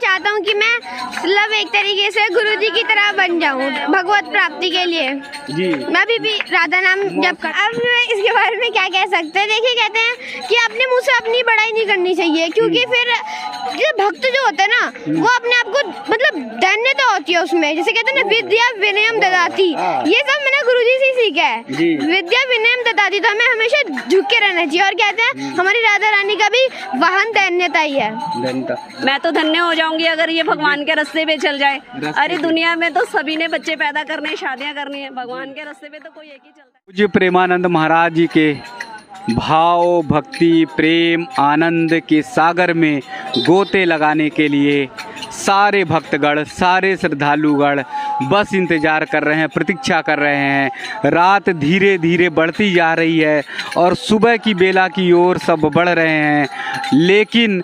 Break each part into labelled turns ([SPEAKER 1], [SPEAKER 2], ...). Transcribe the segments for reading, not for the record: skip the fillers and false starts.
[SPEAKER 1] चाहता हूँ कि मैं मतलब एक तरीके से गुरुजी की तरह बन जाऊँ भगवत प्राप्ति के लिए
[SPEAKER 2] जी।
[SPEAKER 1] मैं अभी भी राधा नाम जप कर। अब इसके बारे में क्या कह सकते हैं, देखिए कहते हैं कि अपने मुंह से अपनी बड़ाई नहीं करनी चाहिए, क्योंकि फिर जो भक्त जो होता है ना वो अपने आप को मतलब धन्यता होती है उसमें, जैसे कहते हैं ना विद्या विनयम ददाती, ये सब मैंने गुरुजी से सीखा है। विद्या विनयम ददाती, तो हमें हमेशा झुक के रहना चाहिए। और कहते हैं हमारी राधा रानी का भी वाहन धन्यता ही है।
[SPEAKER 3] मैं तो धन्य हो जाऊंगी अगर ये भगवान के रास्ते पे चल जाए। अरे दुनिया में तो सभी ने बच्चे पैदा करने हैं, शादियां करनी है, भगवान के रास्ते पे तो कोई एक ही चलता है।
[SPEAKER 2] पूज्य प्रेमानंद महाराज जी के भाव भक्ति प्रेम आनंद के सागर में गोते लगाने के लिए सारे भक्तगण सारे श्रद्धालुगण बस इंतज़ार कर रहे हैं, प्रतीक्षा कर रहे हैं। रात धीरे धीरे बढ़ती जा रही है और सुबह की बेला की ओर सब बढ़ रहे हैं, लेकिन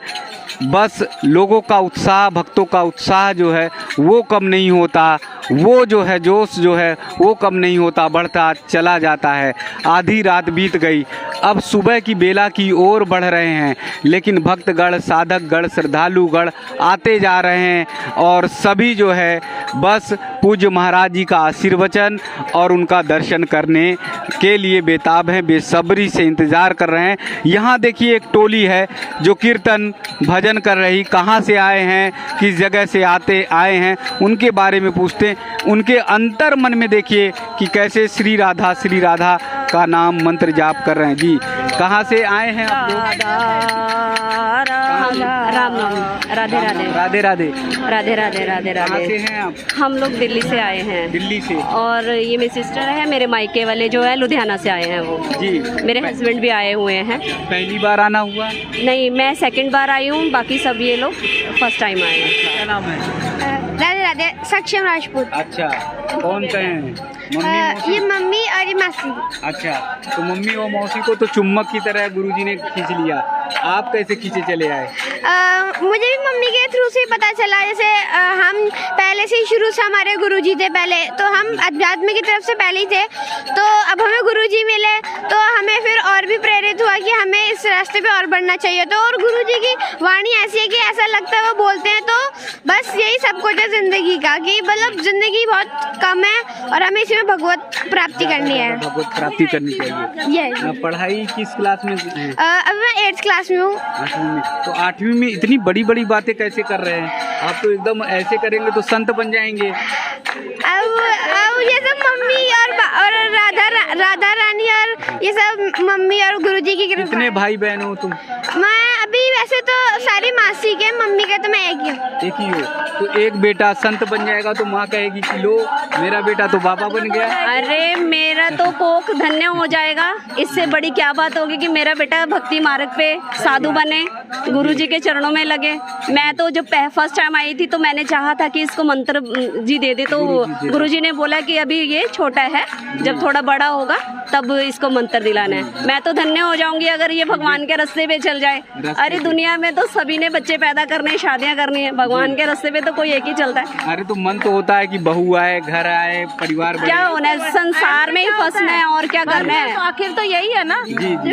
[SPEAKER 2] बस लोगों का उत्साह भक्तों का उत्साह जो है वो कम नहीं होता, वो जो है जोश जो है वो कम नहीं होता, बढ़ता चला जाता है। आधी रात बीत गई, अब सुबह की बेला की ओर बढ़ रहे हैं, लेकिन भक्तगण साधकगण श्रद्धालुगण आते जा रहे हैं और सभी जो है बस पूज्य महाराज जी का आशीर्वचन और उनका दर्शन करने के लिए बेताब हैं, बेसब्री से इंतज़ार कर रहे हैं। यहाँ देखिए एक टोली है जो कीर्तन भजन कर रही, कहाँ से आए हैं किस जगह से आए हैं उनके बारे में पूछते हैं। उनके अंतर मन में देखिए कि कैसे श्री राधा का नाम मंत्र जाप कर रहे हैं। जी कहाँ से आए हैं आप लोग?
[SPEAKER 3] राम नाम राधे राधे
[SPEAKER 2] राधे राधे
[SPEAKER 3] राधे राधे राधे
[SPEAKER 2] कहाँ
[SPEAKER 3] राधे।
[SPEAKER 2] से हैं आप?
[SPEAKER 3] हम लोग दिल्ली से आए हैं।
[SPEAKER 2] दिल्ली से।
[SPEAKER 3] और ये मेरी सिस्टर है, मेरे मायके वाले जो है लुधियाना से आए हैं वो। जी मेरे हस्बैंड भी आए हुए हैं।
[SPEAKER 2] पहली बार आना हुआ?
[SPEAKER 3] नहीं, मैं सेकंड बार आई हूँ, बाकी सब ये लोग फर्स्ट टाइम आए हैं।
[SPEAKER 2] क्या नाम है?
[SPEAKER 1] राधे राधे सक्षम राजपूत।
[SPEAKER 2] अच्छा, कौन कहे हैं?
[SPEAKER 1] ये मम्मी और ये मासी।
[SPEAKER 2] अच्छा, तो मम्मी और मौसी को तो चुम्बक की तरह गुरुजी ने खींच लिया, आप कैसे खींचे चले आए?
[SPEAKER 1] मुझे भी मम्मी के थ्रू से पता चला, जैसे हम पहले से ही शुरू से हमारे गुरुजी थे पहले, तो हम अध्यात्म की तरफ से पहले ही थे, तो अब हमें गुरुजी मिले तो हमें फिर और भी प्रेरित हुआ कि हमें इस रास्ते पे और बढ़ना चाहिए। तो और गुरुजी की वाणी ऐसी है कि ऐसा लगता है वो बोलते हैं तो बस यही सब कुछ है ज़िंदगी का, कि मतलब ज़िंदगी बहुत कम है और हमें इसमें भगवत प्राप्ति करनी है।
[SPEAKER 2] भगवत प्राप्ति करनी चाहिए। पढ़ाई किस क्लास में?
[SPEAKER 1] अब मैं 8th क्लास में हूँ।
[SPEAKER 2] 8वीं में। तो 8वीं में इतनी बड़ी बड़ी बातें कैसे कर रहे हैं आप? तो एकदम ऐसे करेंगे तो संत बन जाएंगे।
[SPEAKER 1] अब ये सब मम्मी और राधा रानी और ये सब मम्मी और गुरुजी की कृपा।
[SPEAKER 2] कितने भाई बहन हो तुम?
[SPEAKER 1] मैं अभी वैसे तो सारी मासी के, मम्मी के तो मैं एक ही हूँ।
[SPEAKER 2] एक ही हो? तो एक बेटा संत बन जाएगा तो माँ कहेगी कि लो मेरा बेटा तो बाबा बन गया।
[SPEAKER 3] अरे मेरा तो कोख धन्य हो जाएगा, इससे बड़ी क्या बात होगी कि मेरा बेटा भक्ति मार्ग पे साधु बने, गुरुजी के चरणों में लगे। मैं तो जब फर्स्ट टाइम आई थी तो मैंने चाहा था कि इसको मंत्र जी दे दे, तो गुरुजी ने बोला कि अभी ये छोटा है, जब थोड़ा बड़ा होगा तब इसको मंत्र दिलाना है। मैं तो धन्य हो जाऊंगी अगर ये भगवान के रास्ते पे चल जाए। अरे दुनिया में तो सभी ने बच्चे पैदा करने हैं, शादियां करनी है, भगवान के रास्ते पे तो कोई एक ही चलता है।
[SPEAKER 2] अरे तो मन तो होता है कि बहू आए, घर आए, परिवार बढ़े।
[SPEAKER 3] क्या होना है, संसार में ही फंसना है और क्या करना है, आखिर तो यही है ना।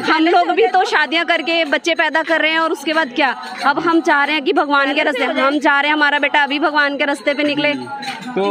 [SPEAKER 3] हम लोग भी तो शादियां करके बच्चे पैदा कर रहे हैं और उसके बाद क्या, अब हम चाह रहे हैं कि भगवान के रास्ते, हम चाह रहे हैं हमारा बेटा अभी भगवान के रास्ते पे निकले।
[SPEAKER 2] तो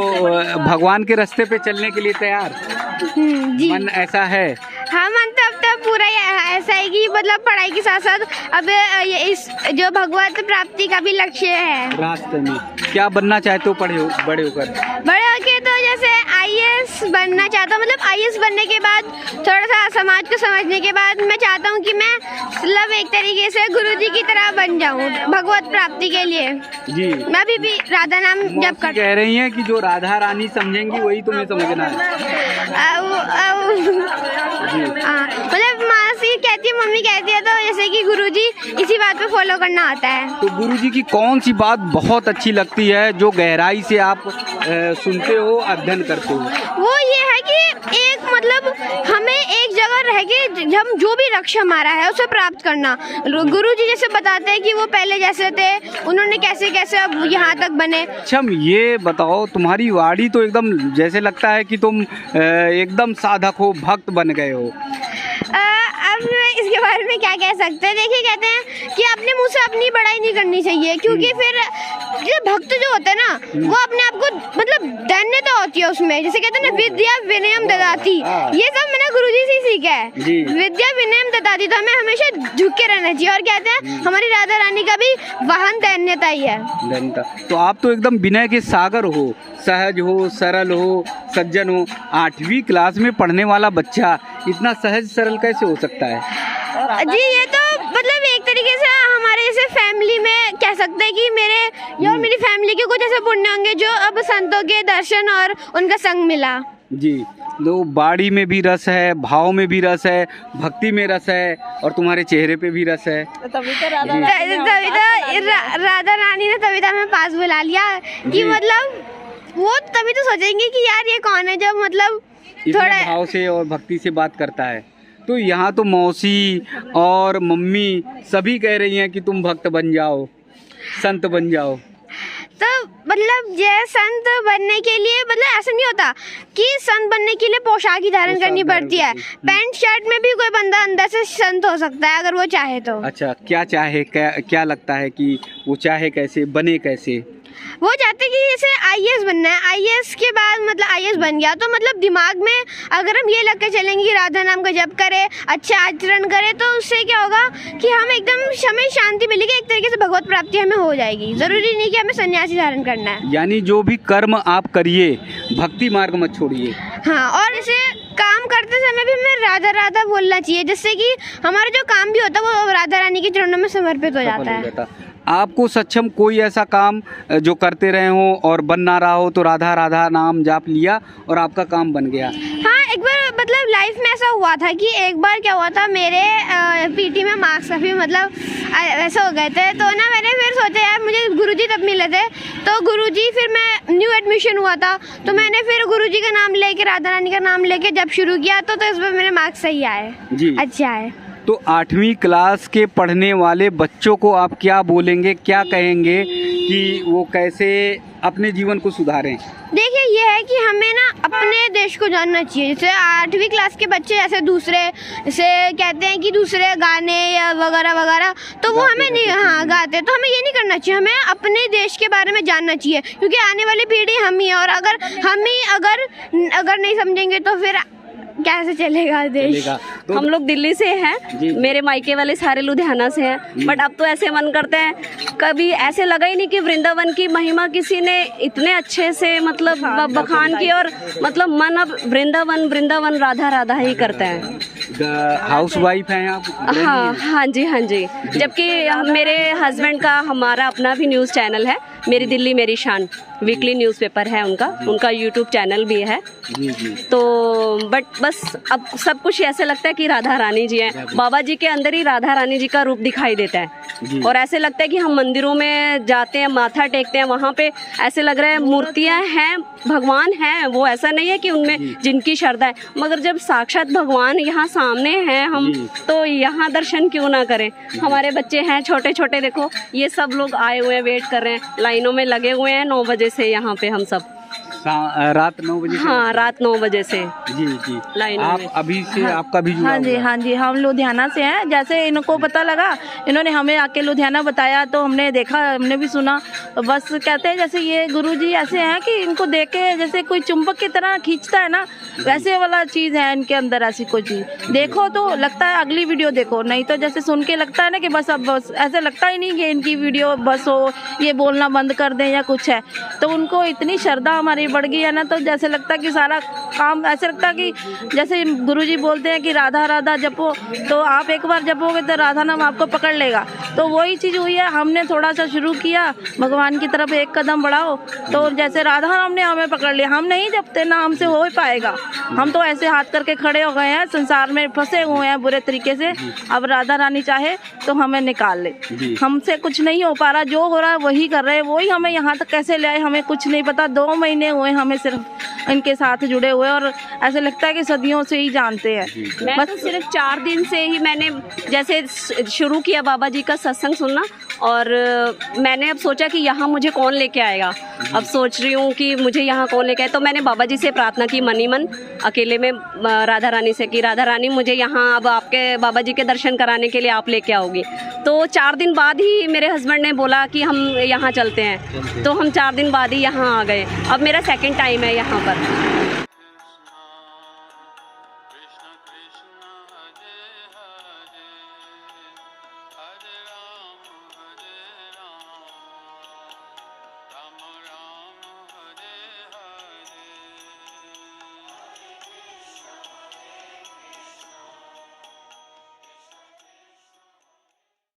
[SPEAKER 2] भगवान के रास्ते पे चलने के लिए तैयार?
[SPEAKER 1] जी।
[SPEAKER 2] मन ऐसा है?
[SPEAKER 1] हाँ, मन तो अब तो पूरा ऐसा है कि मतलब पढ़ाई के साथ साथ अब ये इस जो भगवत प्राप्ति का भी लक्ष्य है।
[SPEAKER 2] रास्ते में क्या बनना चाहते हो बड़े होकर?
[SPEAKER 1] बड़े होके तो जैसे IAS बनना चाहता हूँ। मतलब IAS बनने के बाद थोड़ा सा समाज को समझने के बाद मैं चाहता हूँ कि मैं मतलब एक तरीके से गुरुजी की तरह बन जाऊँ भगवत प्राप्ति के लिए।
[SPEAKER 2] जी
[SPEAKER 1] मैं अभी भी राधा नाम जप कर।
[SPEAKER 2] कह रही हैं कि जो राधा रानी समझेंगी वही तुम्हें समझना है।
[SPEAKER 1] मतलब मासी कहती है, मम्मी कहती है, तो जैसे कि गुरुजी इसी बात पे फॉलो करना आता है।
[SPEAKER 2] तो गुरुजी की कौन सी बात बहुत अच्छी लगती है जो गहराई से आप सुनते हो, अध्ययन करते हो?
[SPEAKER 1] वो ये है कि एक मतलब हमें एक जगह रह के हम जो भी लक्ष्य हमारा है उसे प्राप्त करना। गुरुजी जैसे बताते हैं कि वो पहले जैसे थे, उन्होंने कैसे कैसे अब यहाँ तक बने।
[SPEAKER 2] अच्छा, ये बताओ, तुम्हारी वाणी तो एकदम जैसे लगता है कि तुम एकदम साधक हो, भक्त बन गए हो।
[SPEAKER 1] अब इसके बारे में क्या कह सकते हैं, देखिए कहते हैं कि अपने मुंह से अपनी बड़ाई नहीं करनी चाहिए, क्योंकि फिर जो भक्त जो होते हैं ना वो अपने आप को मतलब धन्यता होती है उसमें, जैसे कहते हैं ना विद्या विनयम ददाती, ये सब मैंने गुरुजी से सीखा है। विद्या विनयम ददाती, तो हमें हमेशा झुक के रहना चाहिए। और कहते हैं हमारी राधा रानी का भी वाहन धन्यता ही है।
[SPEAKER 2] तो आप तो एकदम विनय के सागर हो, सहज हो, सरल हो, सज्जन हो। 8वीं क्लास में पढ़ने वाला बच्चा इतना सहज सरल कैसे हो सकता है?
[SPEAKER 1] जी ये तो मतलब एक तरीके से हमारे जैसे फैमिली में कह सकते हैं कि मेरे और मेरी फैमिली के कुछ ऐसे पुण्य होंगे जो अब संतों के दर्शन और उनका संग मिला। जी,
[SPEAKER 2] तो बाड़ी में भी रस है, भाव में भी रस है, भक्ति में रस है, और तुम्हारे चेहरे पे भी रस है।
[SPEAKER 3] तभी तो
[SPEAKER 1] राधा रानी ने तभी तो हमें पास बुला लिया कि मतलब वो तभी तो सोचेंगे कि यार ये कौन है, जब मतलब
[SPEAKER 2] थोड़ा भाव से और भक्ति से बात करता है। तो यहाँ तो मौसी और मम्मी सभी कह रही हैं कि तुम भक्त बन जाओ, संत बन जाओ।
[SPEAKER 1] तो मतलब ये संत बनने के लिए मतलब ऐसा नहीं होता कि संत बनने के लिए पोशाक ही धारण करनी पड़ती है। पैंट शर्ट में भी कोई बंदा अंदर से संत हो सकता है अगर वो चाहे तो।
[SPEAKER 2] अच्छा, क्या चाहे, क्या लगता है कि वो चाहे कैसे, बने कैसे?
[SPEAKER 1] वो चाहते कि जैसे आईएएस बनना है, आईएएस के बाद मतलब आईएएस बन गया तो मतलब दिमाग में अगर हम ये लग के चलेंगे कि राधा नाम का जप करे, अच्छा आचरण करे, तो उससे क्या होगा कि हम एकदम हमें शांति मिलेगी, एक तरीके से भगवत प्राप्ति हमें हो जाएगी। जरूरी नहीं कि हमें सन्यासी धारण करना है।
[SPEAKER 2] यानी जो भी कर्म आप करिए भक्ति मार्ग मत छोड़िए।
[SPEAKER 1] हाँ, और इसे काम करते समय भी हमें राधा राधा बोलना चाहिए, जिससे कि हमारा जो काम भी होता है वो राधा रानी के चरणों में समर्पित हो जाता है।
[SPEAKER 2] आपको सक्षम कोई ऐसा काम जो करते रहे हो और बन ना रहा हो तो राधा राधा नाम जाप लिया और आपका काम बन गया?
[SPEAKER 1] हाँ, एक बार मतलब लाइफ में ऐसा हुआ था कि एक बार क्या हुआ था, मेरे पीटी में मार्क्स काफ़ी मतलब ऐसे हो गए थे, तो ना मैंने फिर सोचा यार मुझे गुरुजी तब मिले थे, तो गुरुजी फिर मैं न्यू एडमिशन हुआ था तो मैंने फिर गुरुजी का नाम लेके, राधा रानी का नाम लेके जब शुरू किया तो इस बार मेरे मार्क्स सही आए जी, अच्छे आए।
[SPEAKER 2] तो 8वीं क्लास के पढ़ने वाले बच्चों को आप क्या बोलेंगे, क्या कहेंगे कि वो कैसे अपने जीवन को सुधारें?
[SPEAKER 1] देखिए ये है कि हमें ना अपने देश को जानना चाहिए। जैसे 8वीं क्लास के बच्चे ऐसे दूसरे जैसे कहते हैं कि दूसरे गाने या वगैरह वगैरह, तो वो हमें नहीं, हाँ गाते, तो हमें ये नहीं करना चाहिए। हमें अपने देश के बारे में जानना चाहिए क्योंकि आने वाली पीढ़ी हम ही है, और अगर हम ही अगर नहीं समझेंगे तो फिर कैसे चलेगा देश।
[SPEAKER 3] तो हम लोग दिल्ली से हैं, मेरे मायके वाले सारे लुधियाना से हैं, बट अब तो ऐसे मन करते हैं, कभी ऐसे लगा ही नहीं कि वृंदावन की महिमा किसी ने इतने अच्छे से मतलब बखान की, और मतलब मन अब वृंदावन वृंदावन राधा राधा ही करते हैं।
[SPEAKER 2] हाउस वाइफ हैं आप?
[SPEAKER 3] हाँ जी, हाँ जी। जबकि मेरे हस्बैंड का हमारा अपना भी न्यूज़ चैनल है, मेरी दिल्ली मेरी शान वीकली न्यूज़पेपर है उनका यूट्यूब चैनल भी है जी। तो बट बस अब सब कुछ ऐसे लगता है कि राधा रानी जी हैं, बाबा जी के अंदर ही राधा रानी जी का रूप दिखाई देता है, और ऐसे लगता है कि हम मंदिरों में जाते हैं, माथा टेकते हैं, वहाँ पे ऐसे लग रहा है मूर्तियाँ हैं, भगवान हैं, वो ऐसा नहीं है कि उनमें जिनकी श्रद्धा है, मगर जब साक्षात भगवान यहाँ सामने हैं हम, तो यहाँ दर्शन क्यों ना करें। हमारे बच्चे हैं छोटे छोटे, देखो ये सब लोग आए हुए हैं, वेट कर रहे हैं, लाइनों में लगे हुए हैं 9 बजे से यहाँ पे हम सब,
[SPEAKER 2] रात 9 बजे?
[SPEAKER 3] हाँ, रात 9 बजे से
[SPEAKER 2] जी।
[SPEAKER 3] लाइन
[SPEAKER 2] आप अभी से आपका भी जुड़ा?
[SPEAKER 4] हाँ जी, हम लुधियाना से हैं। जैसे इनको पता लगा, इन्होंने हमें आके लुधियाना बताया तो हमने देखा, हमने भी सुना, तो बस कहते हैं जैसे ये गुरुजी ऐसे हैं कि इनको देख के जैसे कोई चुंबक की तरह खींचता है ना, वैसे वाला चीज़ है इनके अंदर। ऐसी कोई चीज़ देखो तो लगता है अगली वीडियो देखो, नहीं तो जैसे सुन के लगता है ना कि बस अब बस ऐसे लगता ही नहीं कि इनकी वीडियो बस हो, ये बोलना बंद कर दें या कुछ है। तो उनको इतनी श्रद्धा हमारी बढ़ गई है ना, तो जैसे लगता है कि सारा काम ऐसे लगता है कि जैसे गुरुजी बोलते हैं कि राधा राधा जपो, तो आप एक बार जपोगे तो राधा नाम आपको पकड़ लेगा। तो वही चीज़ हुई है, हमने थोड़ा सा शुरू किया, भगवान की तरफ एक कदम बढ़ाओ, तो जैसे राधा नाम ने हमें पकड़ लिया। हम नहीं जपते ना, हमसे हो ही पाएगा, हम तो ऐसे हाथ करके खड़े हो गए हैं, संसार में फंसे हुए हैं बुरे तरीके से। अब राधा रानी चाहे तो हमें निकाल ले, हमसे कुछ नहीं हो पा रहा, जो हो रहा है वही कर रहे हैं, वही हमें यहाँ तक कैसे ले आए हमें कुछ नहीं पता। 2 महीने हुए हमें सिर्फ इनके साथ जुड़े हुए, और ऐसे लगता है कि सदियों से ही जानते हैं।
[SPEAKER 3] मैं तो सिर्फ 4 दिन से ही मैंने जैसे शुरू किया बाबा जी का सत्संग सुनना, और मैंने अब सोचा कि यहाँ मुझे कौन लेके आएगा। अब सोच रही हूँ कि मुझे यहाँ कौन लेके आए, तो मैंने बाबा जी से प्रार्थना की मन ही मन अकेले में, राधा रानी से, कि राधा रानी मुझे यहाँ अब आपके बाबा जी के दर्शन कराने के लिए आप लेके आओगी। तो 4 दिन बाद ही मेरे हस्बैंड ने बोला कि हम यहाँ चलते हैं, तो हम 4 दिन बाद ही यहाँ आ गए। अब मेरा सेकंड टाइम है यहाँ पर।